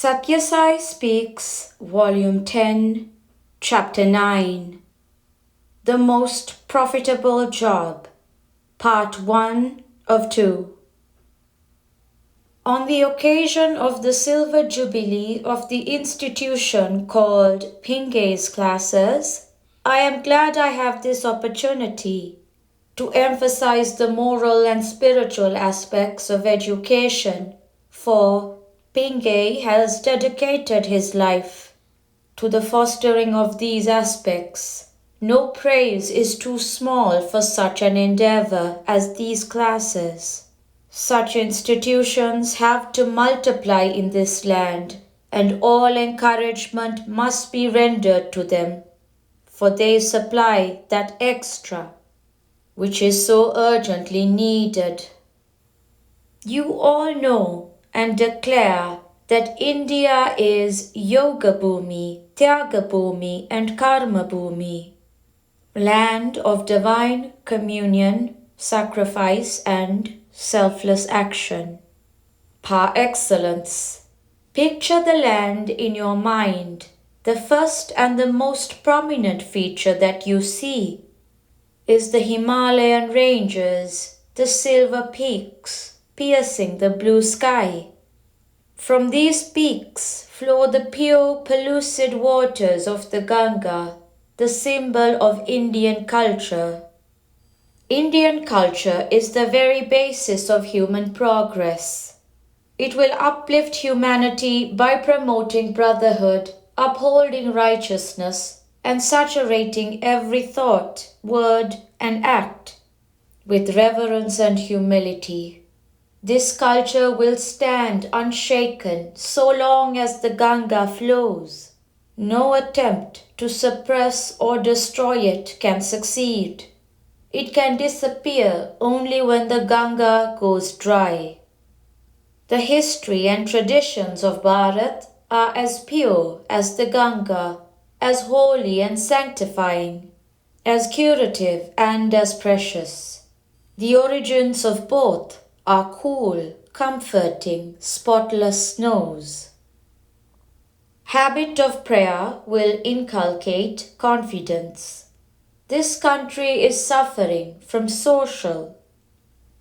Sathya Sai Speaks, Volume 10, Chapter 9. The Most Profitable Job, Part 1 of 2. On the occasion of the Silver Jubilee of the institution called Pinge's Classes, I am glad I have this opportunity to emphasize the moral and spiritual aspects of education, for Pinge has dedicated his life to the fostering of these aspects. No praise is too small for such an endeavor as these classes. Such institutions have to multiply in this land, and all encouragement must be rendered to them, for they supply that extra which is so urgently needed. You all know and declare that India is Yoga Bhumi, Tyaga Bhumi and Karma Bhumi, land of divine communion, sacrifice and selfless action. Par excellence. Picture the land in your mind. The first and the most prominent feature that you see is the Himalayan ranges, the silver peaks piercing the blue sky. From these peaks flow the pure pellucid waters of the Ganga, the symbol of Indian culture. Indian culture is the very basis of human progress. It will uplift humanity by promoting brotherhood, upholding righteousness, and saturating every thought, word, and act with reverence and humility. This culture will stand unshaken so long as the Ganga flows. No attempt to suppress or destroy it can succeed. It can disappear only when the Ganga goes dry. The history and traditions of Bharat are as pure as the Ganga, as holy and sanctifying, as curative and as precious. The origins of both are cool, comforting, spotless snows. Habit of prayer will inculcate confidence. This country is suffering from social,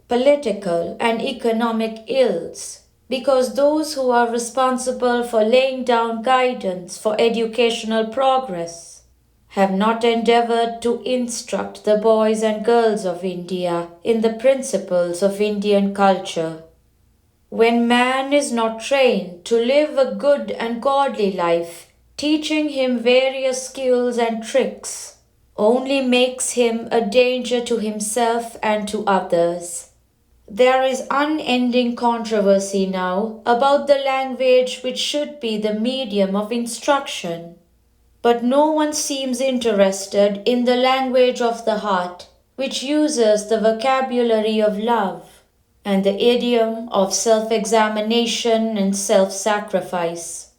political, and economic ills because those who are responsible for laying down guidance for educational progress have not endeavored to instruct the boys and girls of India in the principles of Indian culture. When man is not trained to live a good and godly life, teaching him various skills and tricks only makes him a danger to himself and to others. There is unending controversy now about the language which should be the medium of instruction. But no one seems interested in the language of the heart, which uses the vocabulary of love and the idiom of self-examination and self-sacrifice.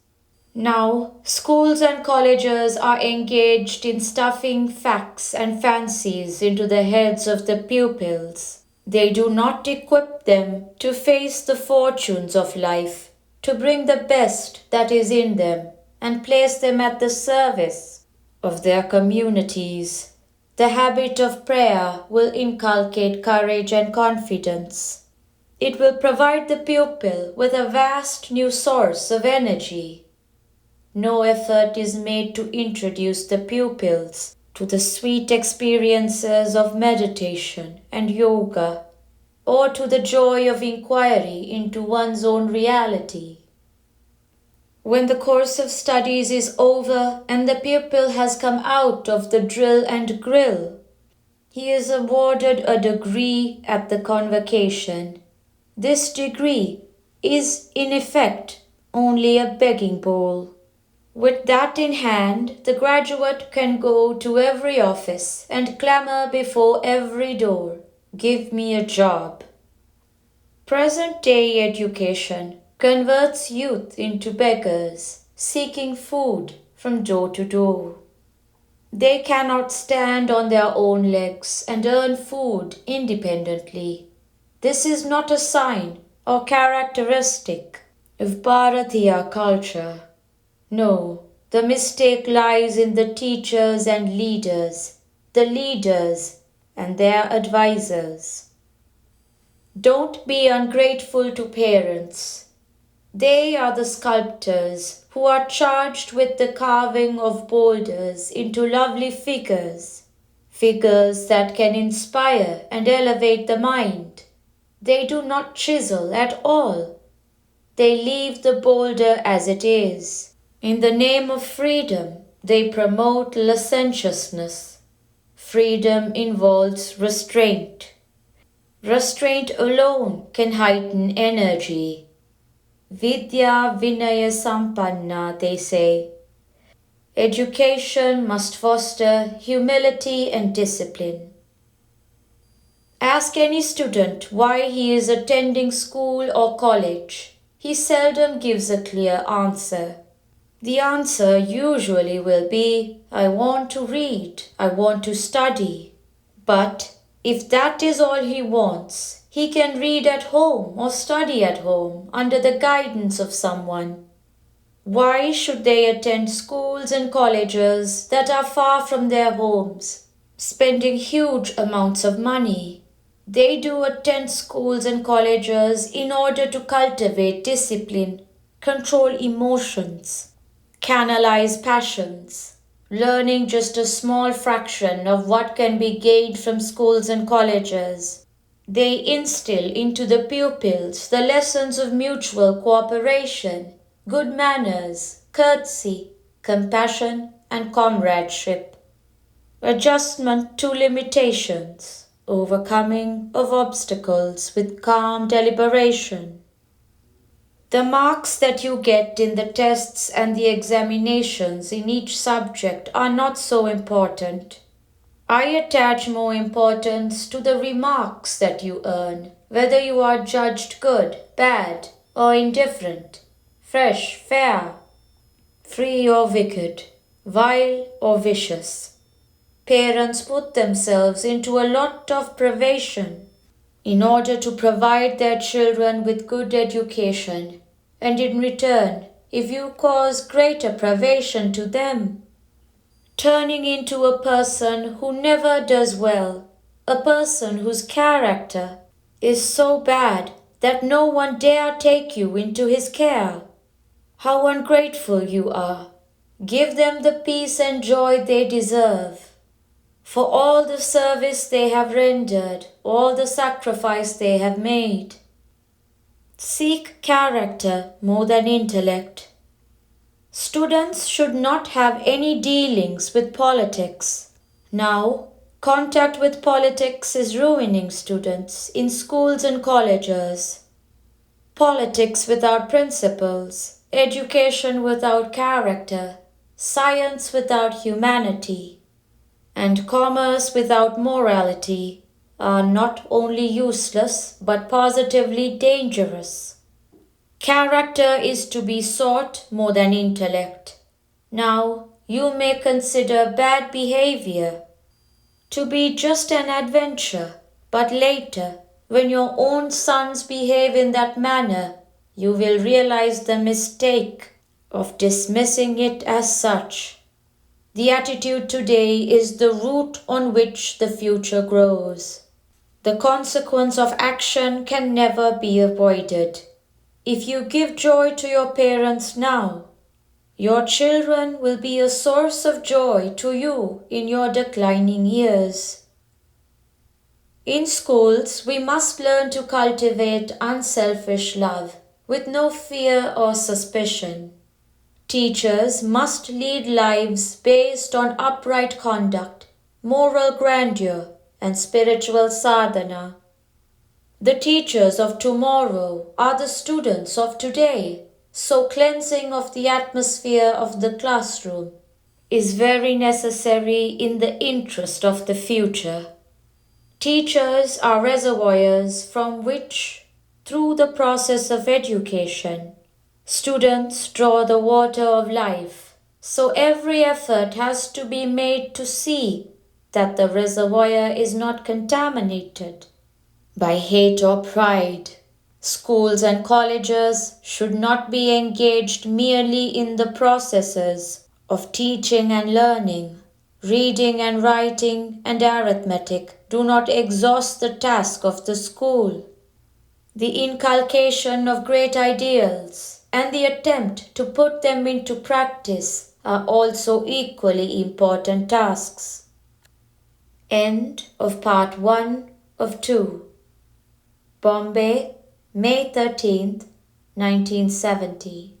Now, schools and colleges are engaged in stuffing facts and fancies into the heads of the pupils. They do not equip them to face the fortunes of life, to bring the best that is in them, and place them at the service of their communities. The habit of prayer will inculcate courage and confidence. It will provide the pupil with a vast new source of energy. No effort is made to introduce the pupils to the sweet experiences of meditation and yoga, or to the joy of inquiry into one's own reality. When the course of studies is over and the pupil has come out of the drill and grill, he is awarded a degree at the convocation. This degree is in effect only a begging bowl. With that in hand, the graduate can go to every office and clamor before every door, "Give me a job." Present-day education converts youth into beggars, seeking food from door to door. They cannot stand on their own legs and earn food independently. This is not a sign or characteristic of Bharatiya culture. No, the mistake lies in the teachers and leaders, the leaders and their advisors. Don't be ungrateful to parents. They are the sculptors who are charged with the carving of boulders into lovely figures, figures that can inspire and elevate the mind. They do not chisel at all. They leave the boulder as it is. In the name of freedom, they promote licentiousness. Freedom involves restraint. Restraint alone can heighten energy. Vidya Vinaya Sampanna, they say. Education must foster humility and discipline. Ask any student why he is attending school or college. He seldom gives a clear answer. The answer usually will be, I want to read, I want to study. But if that is all he wants, he can read at home or study at home under the guidance of someone. Why should they attend schools and colleges that are far from their homes, spending huge amounts of money? They do attend schools and colleges in order to cultivate discipline, control emotions, canalize passions, learning just a small fraction of what can be gained from schools and colleges. They instill into the pupils the lessons of mutual cooperation, good manners, courtesy, compassion, and comradeship. Adjustment to limitations, overcoming of obstacles with calm deliberation. The marks that you get in the tests and the examinations in each subject are not so important. I attach more importance to the remarks that you earn, whether you are judged good, bad, or indifferent, fresh, fair, free or wicked, vile or vicious. Parents put themselves into a lot of privation in order to provide their children with good education, and in return, if you cause greater privation to them, turning into a person who never does well, a person whose character is so bad that no one dare take you into his care. How ungrateful you are. Give them the peace and joy they deserve. For all the service they have rendered, all the sacrifice they have made. Seek character more than intellect. Students should not have any dealings with politics. Now, contact with politics is ruining students in schools and colleges. Politics without principles, education without character, science without humanity, and commerce without morality are not only useless but positively dangerous. Character is to be sought more than intellect. Now, you may consider bad behavior to be just an adventure, but later, when your own sons behave in that manner, you will realize the mistake of dismissing it as such. The attitude today is the root on which the future grows. The consequence of action can never be avoided. If you give joy to your parents now, your children will be a source of joy to you in your declining years. In schools, we must learn to cultivate unselfish love with no fear or suspicion. Teachers must lead lives based on upright conduct, moral grandeur, and spiritual sadhana. The teachers of tomorrow are the students of today, so cleansing of the atmosphere of the classroom is very necessary in the interest of the future. Teachers are reservoirs from which, through the process of education, students draw the water of life, so every effort has to be made to see that the reservoir is not contaminated by hate or pride. Schools and colleges should not be engaged merely in the processes of teaching and learning. Reading and writing and arithmetic do not exhaust the task of the school. The inculcation of great ideals and the attempt to put them into practice are also equally important tasks. End of part 1 of 2. Bombay, May 13th, 1970.